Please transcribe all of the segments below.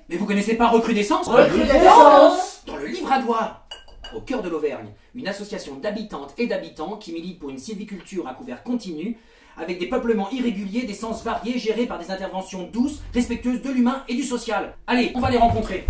Mais vous connaissez pas Recrudescence? Recrudescence! Dans le Livradois, au cœur de l'Auvergne, une association d'habitantes et d'habitants qui milite pour une sylviculture à couvert continu, avec des peuplements irréguliers, d'essences variées, gérés par des interventions douces, respectueuses de l'humain et du social. Allez, on va les rencontrer.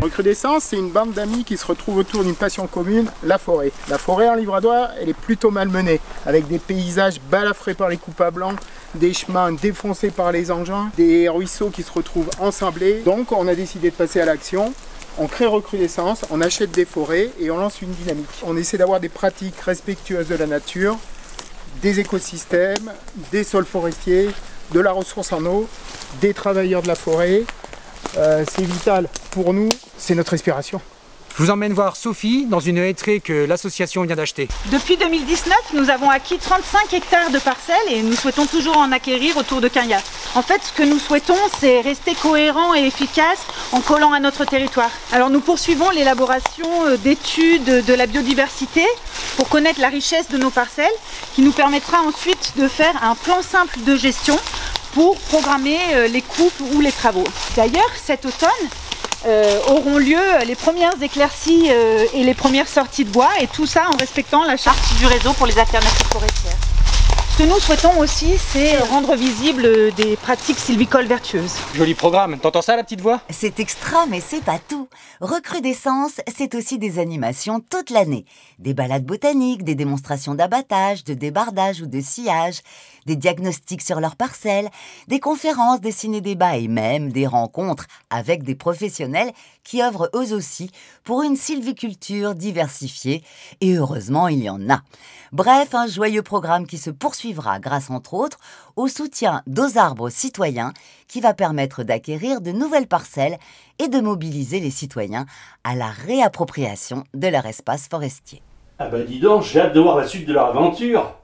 Recrudescence, c'est une bande d'amis qui se retrouvent autour d'une passion commune, la forêt. La forêt en Livradois, elle est plutôt malmenée, avec des paysages balafrés par les coupes à blanc, des chemins défoncés par les engins, des ruisseaux qui se retrouvent ensablés. Donc on a décidé de passer à l'action. On crée Recrudescence, on achète des forêts et on lance une dynamique. On essaie d'avoir des pratiques respectueuses de la nature, des écosystèmes, des sols forestiers, de la ressource en eau, des travailleurs de la forêt. C'est vital pour nous, c'est notre respiration. Je vous emmène voir Sophie dans une hêtraie que l'association vient d'acheter. Depuis 2019, nous avons acquis 35 hectares de parcelles et nous souhaitons toujours en acquérir autour de Quingat. En fait, ce que nous souhaitons, c'est rester cohérent et efficace en collant à notre territoire. Alors nous poursuivons l'élaboration d'études de la biodiversité pour connaître la richesse de nos parcelles, qui nous permettra ensuite de faire un plan simple de gestion pour programmer les coupes ou les travaux. D'ailleurs, cet automne, auront lieu les premières éclaircies et les premières sorties de bois, et tout ça en respectant la charte du réseau pour les alternatives forestières. Ce que nous souhaitons aussi, c'est rendre visibles des pratiques sylvicoles vertueuses. Joli programme, t'entends ça la petite voix? C'est extra, mais c'est pas tout. Recrudescence, c'est aussi des animations toute l'année. Des balades botaniques, des démonstrations d'abattage, de débardage ou de sciage, des diagnostics sur leurs parcelles, des conférences, des ciné-débats et même des rencontres avec des professionnels qui œuvrent eux aussi pour une sylviculture diversifiée. Et heureusement, il y en a. Bref, un joyeux programme qui se poursuivra grâce, entre autres, au soutien d'Aux-Arbres Citoyens qui va permettre d'acquérir de nouvelles parcelles et de mobiliser les citoyens à la réappropriation de leur espace forestier. Ah bah dis donc, j'ai hâte de voir la suite de leur aventure.